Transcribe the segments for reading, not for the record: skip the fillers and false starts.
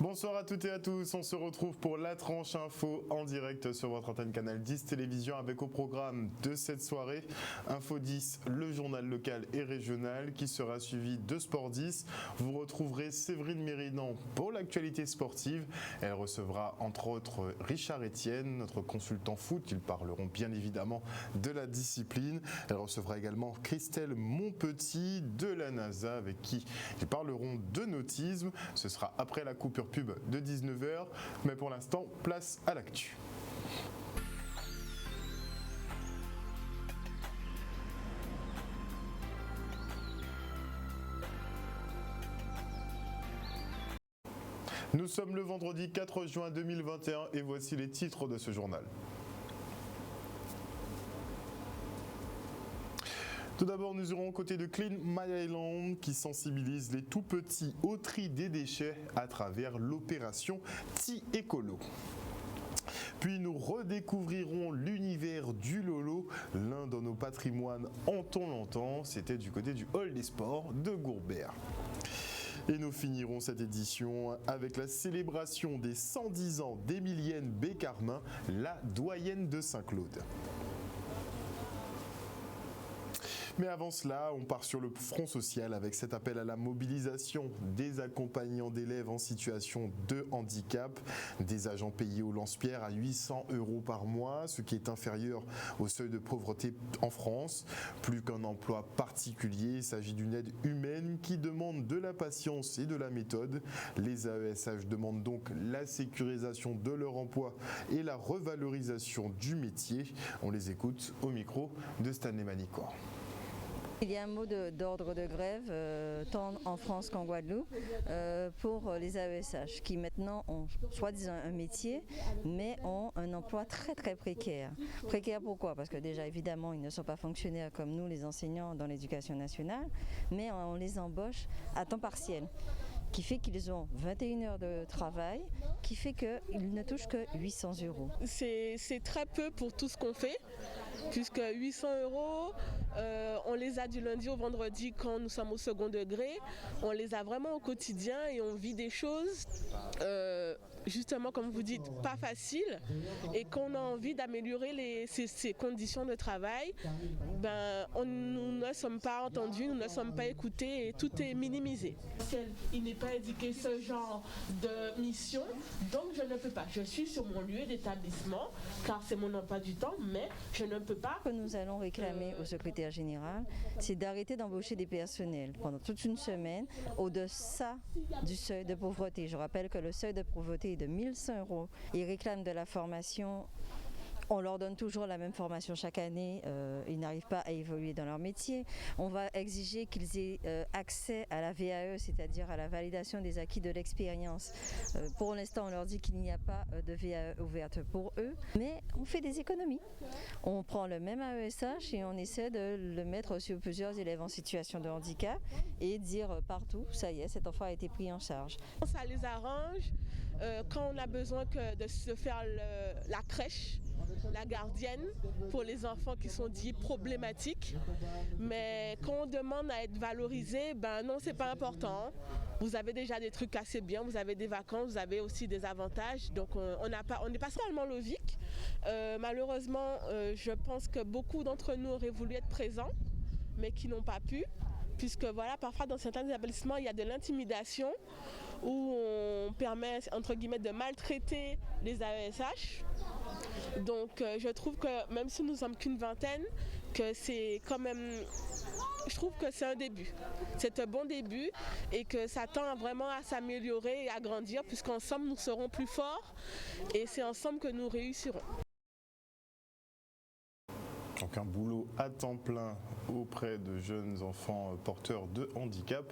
Bonsoir à toutes et à tous, on se retrouve pour la tranche info en direct sur votre antenne Canal 10 Télévision avec au programme de cette soirée Info 10, le journal local et régional qui sera suivi de Sport 10. Vous retrouverez Séverine Méridan pour l'actualité sportive. Elle recevra entre autres Richard Etienne, notre consultant foot. Ils parleront bien évidemment de la discipline. Elle recevra également Christelle Monpetit de la NASA avec qui ils parleront de nautisme. Ce sera après la coupure pub de 19h, mais pour l'instant, place à l'actu. Nous sommes le vendredi 4 juin 2021 et voici les titres de ce journal. Tout d'abord, nous irons aux côtés de Clean My Island qui sensibilise les tout petits au tri des déchets à travers l'opération Ti-Écolo. Puis nous redécouvrirons l'univers du Lolo, l'un de nos patrimoines entend-l'entend, c'était du côté du Hall des Sports de Gourbert. Et nous finirons cette édition avec la célébration des 110 ans d'Emilienne Bécarmin, la doyenne de Saint-Claude. Mais avant cela, on part sur le front social avec cet appel à la mobilisation des accompagnants d'élèves en situation de handicap, des agents payés au lance-pierre à 800 € par mois, ce qui est inférieur au seuil de pauvreté en France. Plus qu'un emploi particulier, il s'agit d'une aide humaine qui demande de la patience et de la méthode. Les AESH demandent donc la sécurisation de leur emploi et la revalorisation du métier. On les écoute au micro de Stanley Manicor. Il y a un mot d'ordre de grève, tant en France qu'en Guadeloupe, pour les AESH qui maintenant ont soi-disant un métier, mais ont un emploi très très précaire. Précaire pourquoi? Parce que déjà évidemment ils ne sont pas fonctionnaires comme nous les enseignants dans l'éducation nationale, mais on les embauche à temps partiel, qui fait qu'ils ont 21 heures de travail, qui fait qu'ils ne touchent que 800 €. C'est très peu pour tout ce qu'on fait, puisque 800 €, on les a du lundi au vendredi quand nous sommes au second degré, on les a vraiment au quotidien et on vit des choses, justement comme vous dites, pas faciles, et qu'on a envie d'améliorer ces conditions de travail. Nous ne sommes pas entendus, nous ne sommes pas écoutés et tout est minimisé. Il n'est pas indiqué ce genre de mission, donc je ne peux pas. Je suis sur mon lieu d'établissement car c'est mon emploi du temps, mais je ne peux pas. Ce que nous allons réclamer au secrétaire général, c'est d'arrêter d'embaucher des personnels pendant toute une semaine au-deçà du seuil de pauvreté. Je rappelle que le seuil de pauvreté est de 1100 €. Ils réclament de la formation. On leur donne toujours la même formation chaque année, ils n'arrivent pas à évoluer dans leur métier. On va exiger qu'ils aient accès à la VAE, c'est-à-dire à la validation des acquis de l'expérience. Pour l'instant, on leur dit qu'il n'y a pas de VAE ouverte pour eux, mais on fait des économies. On prend le même AESH et on essaie de le mettre sur plusieurs élèves en situation de handicap et dire partout, ça y est, cet enfant a été pris en charge. Ça les arrange quand on a besoin de se faire la crèche, la gardienne pour les enfants qui sont dits problématiques, mais quand on demande à être valorisé, non, c'est pas important. Vous avez déjà des trucs assez bien, vous avez des vacances, vous avez aussi des avantages, donc on n'est pas seulement logique. Malheureusement, je pense que beaucoup d'entre nous auraient voulu être présents, mais qui n'ont pas pu, puisque voilà, parfois dans certains établissements, il y a de l'intimidation où on permet entre guillemets de maltraiter les AESH. Donc je trouve que même si nous sommes qu'une vingtaine, que c'est quand même, je trouve que c'est un début. C'est un bon début et que ça tend vraiment à s'améliorer et à grandir, puisqu'ensemble nous serons plus forts et c'est ensemble que nous réussirons. Donc un boulot à temps plein auprès de jeunes enfants porteurs de handicap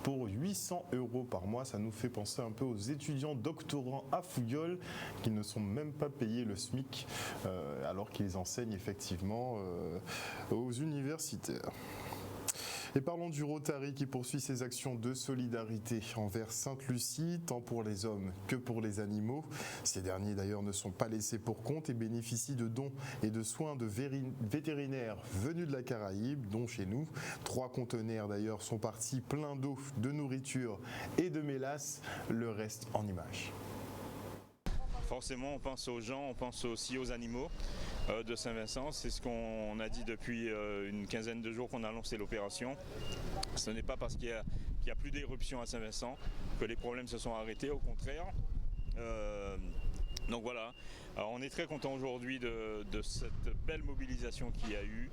pour 800 € par mois. Ça nous fait penser un peu aux étudiants doctorants à Fouillol qui ne sont même pas payés le SMIC alors qu'ils enseignent effectivement aux universitaires. Et parlons du Rotary qui poursuit ses actions de solidarité envers Sainte-Lucie, tant pour les hommes que pour les animaux. Ces derniers d'ailleurs ne sont pas laissés pour compte et bénéficient de dons et de soins de vétérinaires venus de la Caraïbe, dont chez nous. 3 conteneurs d'ailleurs sont partis pleins d'eau, de nourriture et de mélasse, le reste en images. Forcément, on pense aux gens, on pense aussi aux animaux de Saint-Vincent. C'est ce qu'on a dit depuis une quinzaine de jours qu'on a lancé l'opération. Ce n'est pas parce qu'il n'y a plus d'éruption à Saint-Vincent que les problèmes se sont arrêtés, au contraire. Donc voilà, alors on est très content aujourd'hui de cette belle mobilisation qu'il y a eu.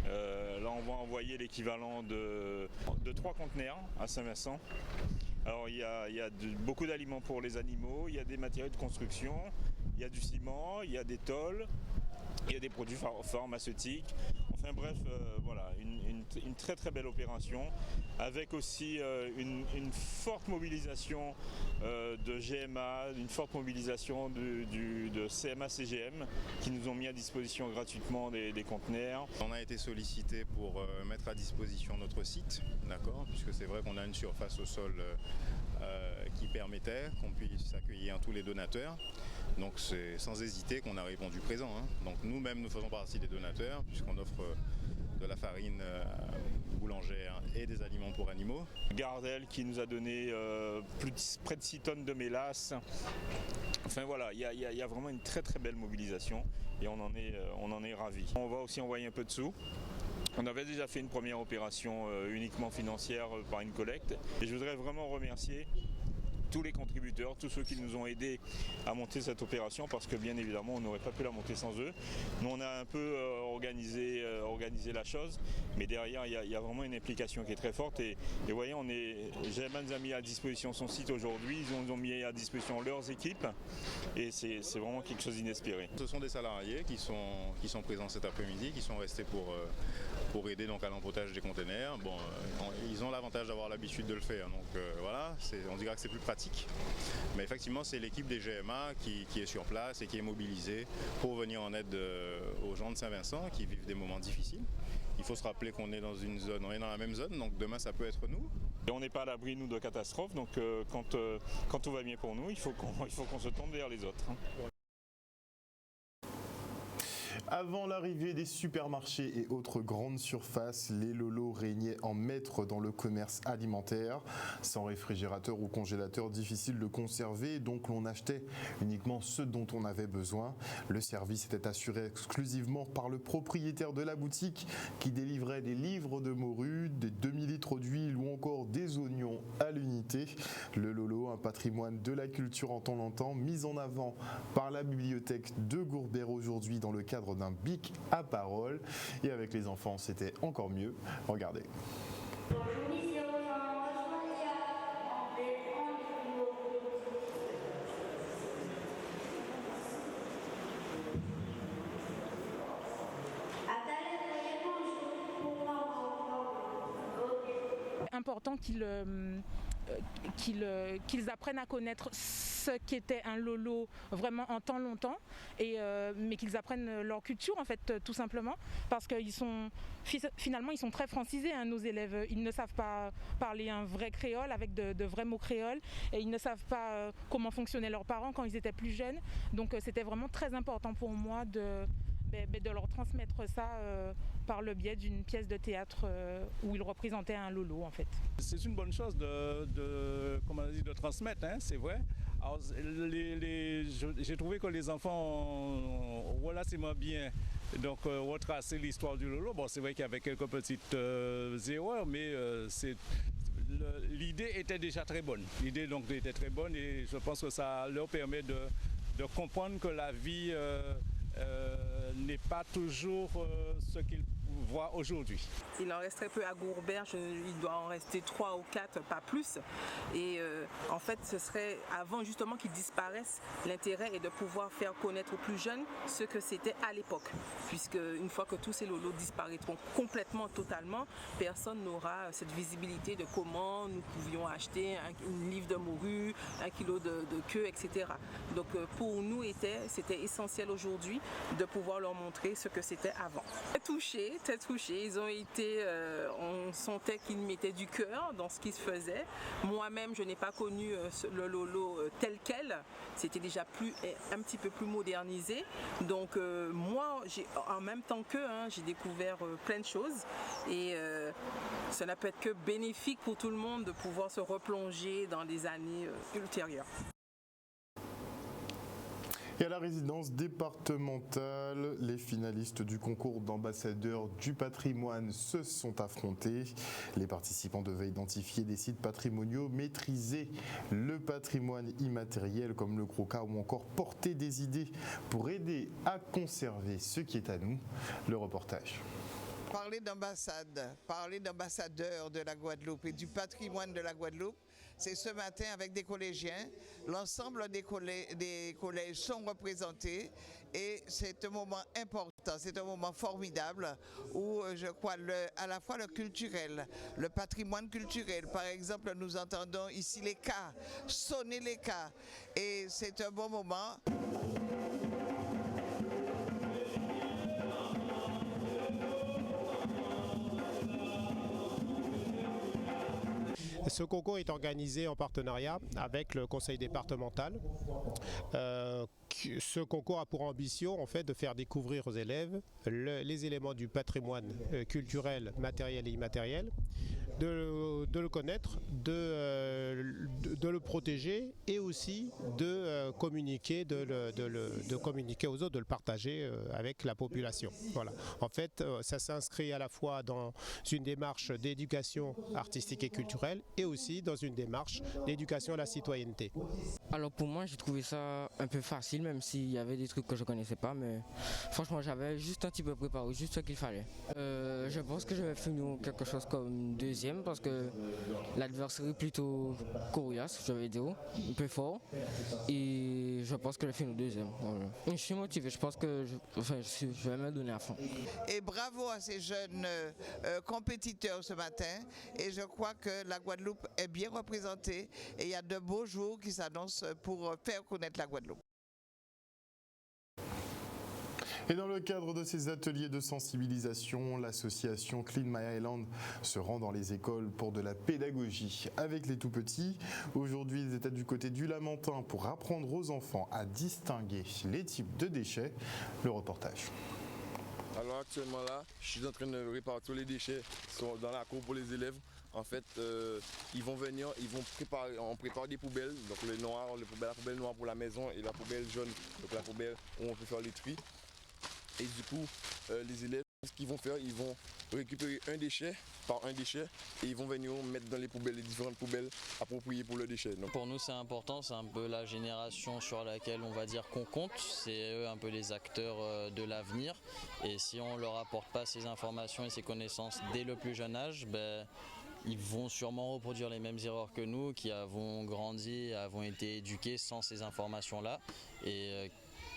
Là on va envoyer l'équivalent de 3 conteneurs à Saint-Vincent. Alors il y a beaucoup d'aliments pour les animaux, il y a des matériaux de construction, il y a du ciment, il y a des tôles, il y a des produits pharmaceutiques. Enfin bref, voilà, une très très belle opération avec aussi une forte mobilisation de GMA, une forte mobilisation de CMA-CGM qui nous ont mis à disposition gratuitement des conteneurs. On a été sollicité pour mettre à disposition notre site, d'accord, puisque c'est vrai qu'on a une surface au sol qui permettait qu'on puisse accueillir tous les donateurs. Donc c'est sans hésiter qu'on a répondu présent. Donc nous-mêmes nous faisons partie des donateurs puisqu'on offre de la farine boulangère et des aliments pour animaux. Gardel qui nous a donné près de 6 tonnes de mélasse. Enfin voilà, il y a vraiment une très très belle mobilisation et on en est ravis. On va aussi envoyer un peu de sous. On avait déjà fait une première opération uniquement financière par une collecte et je voudrais vraiment remercier tous les contributeurs, tous ceux qui nous ont aidés à monter cette opération parce que bien évidemment on n'aurait pas pu la monter sans eux. Nous on a un peu organisé la chose, mais derrière il y a vraiment une implication qui est très forte et vous voyez, GMA nous a mis à disposition son site aujourd'hui, ils ont mis à disposition leurs équipes et c'est vraiment quelque chose d'inespéré. Ce sont des salariés qui sont présents cet après-midi, qui sont restés pour aider donc à l'empotage des containers. Bon, ils ont l'avantage d'avoir l'habitude de le faire, donc voilà, on dirait que c'est plus pratique. Mais effectivement, c'est l'équipe des GMA qui est sur place et qui est mobilisée pour venir en aide aux gens de Saint-Vincent qui vivent des moments difficiles. Il faut se rappeler qu'on est dans une zone, on est dans la même zone, donc demain ça peut être nous. Et on n'est pas à l'abri nous de catastrophes, donc quand tout va bien pour nous, il faut qu'on se tourne vers les autres. Avant l'arrivée des supermarchés et autres grandes surfaces, les lolos régnaient en maître dans le commerce alimentaire. Sans réfrigérateur ou congélateur, difficile de conserver, donc l'on achetait uniquement ce dont on avait besoin. Le service était assuré exclusivement par le propriétaire de la boutique qui délivrait des livres de morue, des demi-litres d'huile ou encore des oignons à l'unité. Le lolo, un patrimoine de la culture en temps longtemps, mis en avant par la bibliothèque de Gourbert aujourd'hui dans le cadre d'un bic à parole. Et avec les enfants, c'était encore mieux. Regardez. Important qu'ils apprennent à connaître ce qu'était un lolo vraiment en temps longtemps, mais qu'ils apprennent leur culture en fait tout simplement, parce qu'ils sont finalement ils sont très francisés, nos élèves. Ils ne savent pas parler un vrai créole avec de vrais mots créoles et ils ne savent pas comment fonctionnaient leurs parents quand ils étaient plus jeunes. Donc c'était vraiment très important pour moi de leur transmettre ça par le biais d'une pièce de théâtre où ils représentaient un lolo en fait. C'est une bonne chose de transmettre, c'est vrai. Alors, j'ai trouvé que les enfants ont relativement bien retracé l'histoire du lolo. Bon, c'est vrai qu'il y avait quelques petites erreurs, mais l'idée était déjà très bonne. L'idée donc était très bonne et je pense que ça leur permet de comprendre que la vie n'est pas toujours ce qu'ils voient aujourd'hui. Il en reste très peu à Gourbert, il doit en rester 3 ou 4, pas plus. Et en fait, ce serait avant justement qu'ils disparaissent, l'intérêt est de pouvoir faire connaître aux plus jeunes ce que c'était à l'époque. Puisque une fois que tous ces lolos disparaîtront complètement, totalement, personne n'aura cette visibilité de comment nous pouvions acheter un livre de morue, 1 kilo de queue, etc. Donc pour nous, c'était essentiel aujourd'hui de pouvoir leur montrer ce que c'était avant. Touché très touchés. On sentait qu'ils mettaient du cœur dans ce qui se faisait. Moi-même, je n'ai pas connu le Lolo tel quel. C'était déjà un petit peu plus modernisé. Donc moi, en même temps qu'eux, j'ai découvert plein de choses. Et ça n'a peut être que bénéfique pour tout le monde de pouvoir se replonger dans les années ultérieures. Et à la résidence départementale, les finalistes du concours d'ambassadeurs du patrimoine se sont affrontés. Les participants devaient identifier des sites patrimoniaux, maîtriser le patrimoine immatériel comme le croquat ou encore porter des idées pour aider à conserver ce qui est à nous. Le reportage. Parler d'ambassade, parler d'ambassadeurs de la Guadeloupe et du patrimoine de la Guadeloupe, c'est ce matin avec des collégiens. L'ensemble des collèges sont représentés et c'est un moment important, c'est un moment formidable où je crois à la fois le culturel, le patrimoine culturel. Par exemple, nous entendons ici les cas, sonner les cas et c'est un bon moment. Ce concours est organisé en partenariat avec le conseil départemental. Ce concours a pour ambition en fait de faire découvrir aux élèves les éléments du patrimoine culturel, matériel et immatériel, de le connaître, de le protéger et aussi de communiquer, de communiquer aux autres, de le partager avec la population. Voilà. En fait, ça s'inscrit à la fois dans une démarche d'éducation artistique et culturelle et aussi dans une démarche d'éducation à la citoyenneté. Alors pour moi, j'ai trouvé ça un peu facile, même s'il y avait des trucs que je ne connaissais pas, mais franchement, j'avais juste un petit peu préparé, juste ce qu'il fallait. Je pense que je vais finir quelque chose comme deuxième, parce que l'adversaire est plutôt coriace, je vais dire, un peu fort, et je pense que je vais finir deuxième. Voilà. Je suis motivé, je pense que je vais me donner à fond. Et bravo à ces jeunes compétiteurs ce matin, et je crois que la Guadeloupe est bien représentée, et il y a de beaux jours qui s'annoncent pour faire connaître la Guadeloupe. Et dans le cadre de ces ateliers de sensibilisation, l'association Clean My Island se rend dans les écoles pour de la pédagogie avec les tout-petits. Aujourd'hui, ils étaient du côté du Lamentin pour apprendre aux enfants à distinguer les types de déchets. Le reportage. Alors actuellement là, je suis en train de répartir les déchets dans la cour pour les élèves. En fait, ils vont venir, on prépare des poubelles, donc la poubelle noire pour la maison et la poubelle jaune, donc la poubelle où on peut faire les tri. Et du coup, les élèves, ce qu'ils vont faire, ils vont récupérer un déchet par un déchet et ils vont venir mettre dans les poubelles, les différentes poubelles appropriées pour le déchet. Donc, pour nous, c'est important, c'est un peu la génération sur laquelle on va dire qu'on compte. C'est eux un peu les acteurs de l'avenir. Et si on leur apporte pas ces informations et ces connaissances dès le plus jeune âge, ils vont sûrement reproduire les mêmes erreurs que nous, qui avons grandi, avons été éduqués sans ces informations-là, et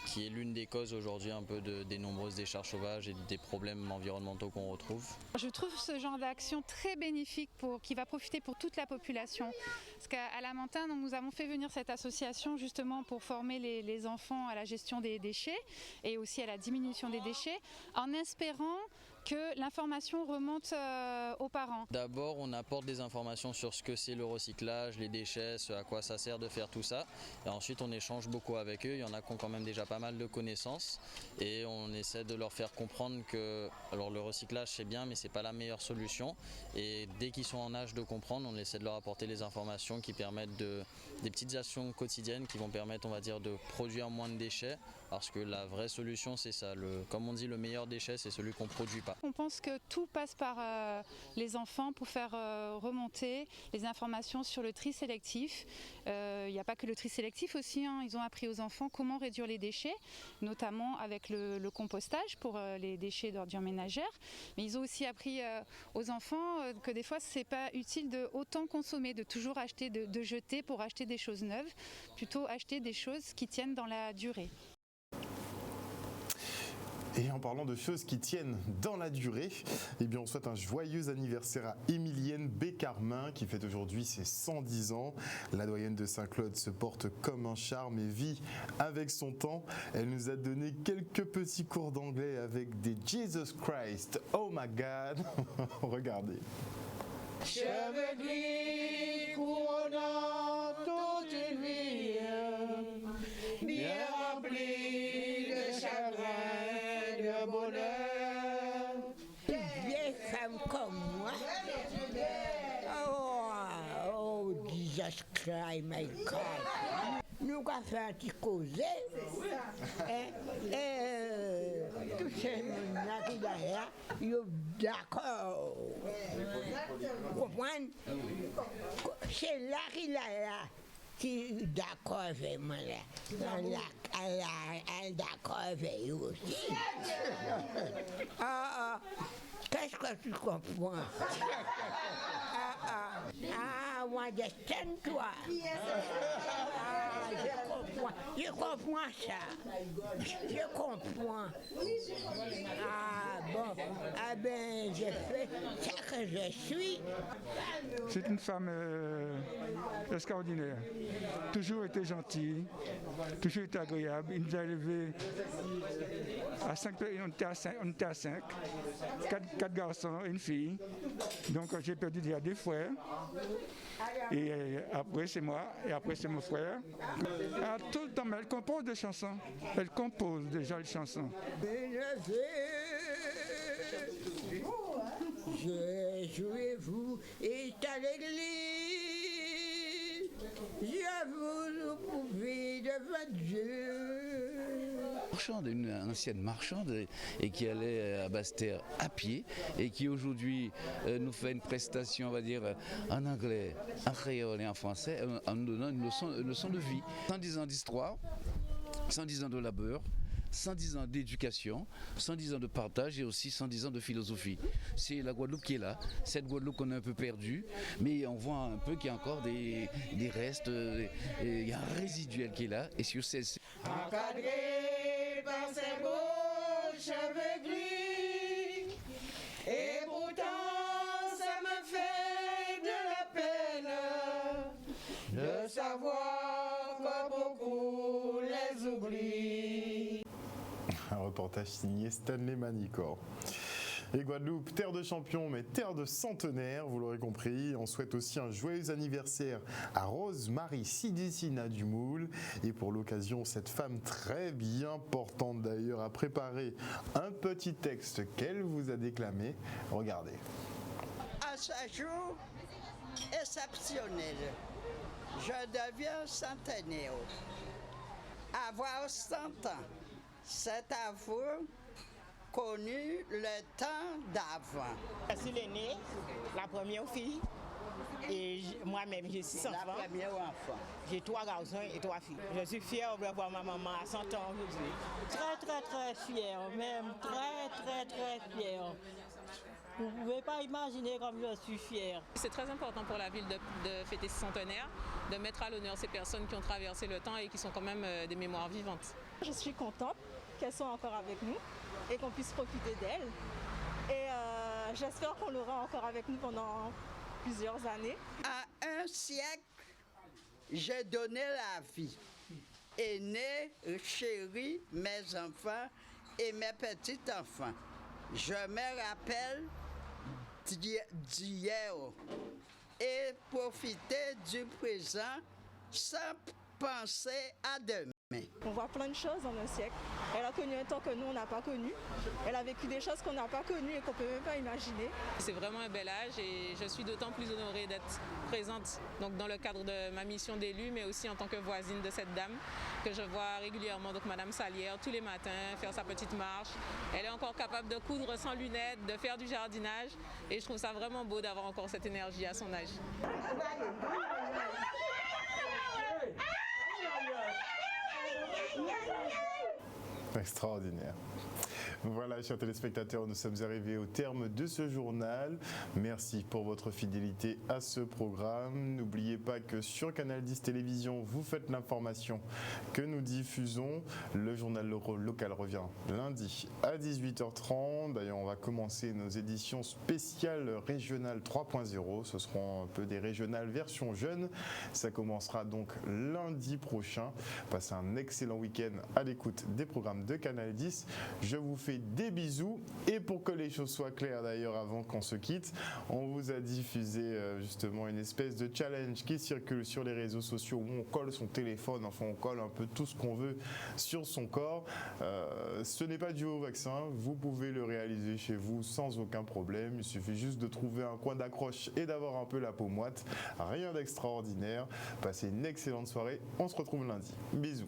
qui est l'une des causes aujourd'hui un peu des nombreuses décharges sauvages et des problèmes environnementaux qu'on retrouve. Je trouve ce genre d'action très bénéfique qui va profiter pour toute la population. Parce qu'à Lamentin, nous avons fait venir cette association justement pour former les enfants à la gestion des déchets et aussi à la diminution des déchets, en espérant que l'information remonte aux parents. D'abord, on apporte des informations sur ce que c'est le recyclage, les déchets, ce à quoi ça sert de faire tout ça. Et ensuite, on échange beaucoup avec eux. Il y en a qui ont quand même déjà pas mal de connaissances. Et on essaie de leur faire comprendre que alors, le recyclage, c'est bien, mais c'est pas la meilleure solution. Et dès qu'ils sont en âge de comprendre, on essaie de leur apporter les informations qui permettent des petites actions quotidiennes qui vont permettre, on va dire, de produire moins de déchets. Parce que la vraie solution, c'est ça. Comme on dit, le meilleur déchet, c'est celui qu'on ne produit pas. On pense que tout passe par les enfants pour faire remonter les informations sur le tri sélectif. Il n'y a pas que le tri sélectif aussi, ils ont appris aux enfants comment réduire les déchets, notamment avec le compostage pour les déchets d'ordures ménagères. Mais ils ont aussi appris aux enfants que des fois, ce n'est pas utile de autant consommer, de toujours acheter, de jeter pour acheter des choses neuves, plutôt acheter des choses qui tiennent dans la durée. Et en parlant de choses qui tiennent dans la durée, eh bien on souhaite un joyeux anniversaire à Émilienne Bécarmin qui fête aujourd'hui ses 110 ans. La doyenne de Saint-Claude se porte comme un charme et vit avec son temps. Elle nous a donné quelques petits cours d'anglais avec des Jesus Christ, oh my God. Regardez. Cheveux gris couronnant toute une vie, bien remplie de chagrin, de bonheur. Une vieille femme comme moi, oh Jesus Christ, my God. Nous avons fait un petit causé, tous ces gens-là qui sont là, ils sont d'accord. Vous comprenez? C'est là qu'il est d'accord avec moi. Elle est d'accord avec eux aussi. Qu'est-ce que tu comprends? Moi, je toi. Je comprends ça. Je comprends. Bon. Ben, je fais ça que je suis. C'est une femme extraordinaire. Toujours été gentille, toujours été agréable. Il nous a élevés à 5, on était à 5, 4 garçons et une fille. Donc j'ai perdu déjà 2 frères. Et après c'est moi, et après c'est mon frère. Tout le temps, mais elle compose des chansons. Elle compose déjà les chansons. Jouez-vous est à l'église, je vous pouvez devant Dieu. Marchande, une ancienne marchande et qui allait à Basse-Terre à pied et qui aujourd'hui nous fait une prestation, on va dire, en anglais, en créole et en français, en nous donnant une leçon de vie. 110 ans d'histoire, 110 ans de labeur, 110 ans d'éducation, 110 ans de partage et aussi 110 ans de philosophie. C'est la Guadeloupe qui est là, cette Guadeloupe qu'on a un peu perdue, mais on voit un peu qu'il y a encore des restes, il y a un résiduel qui est là. Et sur ces... Encadré par ses beaux cheveux gris, et pourtant ça me fait de la peine de savoir que beaucoup les oublient. Un reportage signé Stanley Manicor. Et Guadeloupe, terre de champions, mais terre de centenaires, vous l'aurez compris. On souhaite aussi un joyeux anniversaire à Rose-Marie Sidicina du Moule. Et pour l'occasion, cette femme très bien portante d'ailleurs a préparé un petit texte qu'elle vous a déclamé. Regardez. À ce jour exceptionnel, je deviens centenaire. Avoir 100 ans, c'est avoir connu le temps d'avant. Je suis l'aînée, la première fille, et moi-même j'ai 6 enfants. La première enfant. J'ai 3 garçons et 3 filles. Je suis fière de voir ma maman à 100 ans aujourd'hui. Très fière, même très fière. Vous ne pouvez pas imaginer comme je suis fière. C'est très important pour la ville de fêter ce centenaire, de mettre à l'honneur ces personnes qui ont traversé le temps et qui sont quand même des mémoires vivantes. Je suis contente qu'elles soient encore avec nous et qu'on puisse profiter d'elles. Et j'espère qu'on l'aura encore avec nous pendant plusieurs années. À un siècle, j'ai donné la vie. Aînés, chéris, mes enfants et mes petits-enfants. Je me rappelle d'hier et profiter du présent sans penser à demain. On voit plein de choses dans un siècle. Elle a connu un temps que nous, on n'a pas connu. Elle a vécu des choses qu'on n'a pas connues et qu'on ne peut même pas imaginer. C'est vraiment un bel âge et je suis d'autant plus honorée d'être présente donc dans le cadre de ma mission d'élue, mais aussi en tant que voisine de cette dame que je vois régulièrement, donc Madame Salière, tous les matins, faire sa petite marche. Elle est encore capable de coudre sans lunettes, de faire du jardinage et je trouve ça vraiment beau d'avoir encore cette énergie à son âge. Extraordinaire. Voilà, chers téléspectateurs, nous sommes arrivés au terme de ce journal. Merci pour votre fidélité à ce programme. N'oubliez pas que sur Canal 10 Télévision, vous faites l'information que nous diffusons. Le journal local revient lundi à 18h30. D'ailleurs, on va commencer nos éditions spéciales régionales 3.0. Ce seront un peu des régionales version jeune. Ça commencera donc lundi prochain. Passez un excellent week-end à l'écoute des programmes de Canal 10. Je vous fais des bisous et pour que les choses soient claires d'ailleurs avant qu'on se quitte, on vous a diffusé justement une espèce de challenge qui circule sur les réseaux sociaux où on colle son téléphone, enfin on colle un peu tout ce qu'on veut sur son corps. Ce n'est pas dû au vaccin, vous pouvez le réaliser chez vous sans aucun problème, il suffit juste de trouver un coin d'accroche et d'avoir un peu la peau moite, rien d'extraordinaire. Passez une excellente soirée, on se retrouve lundi. Bisous.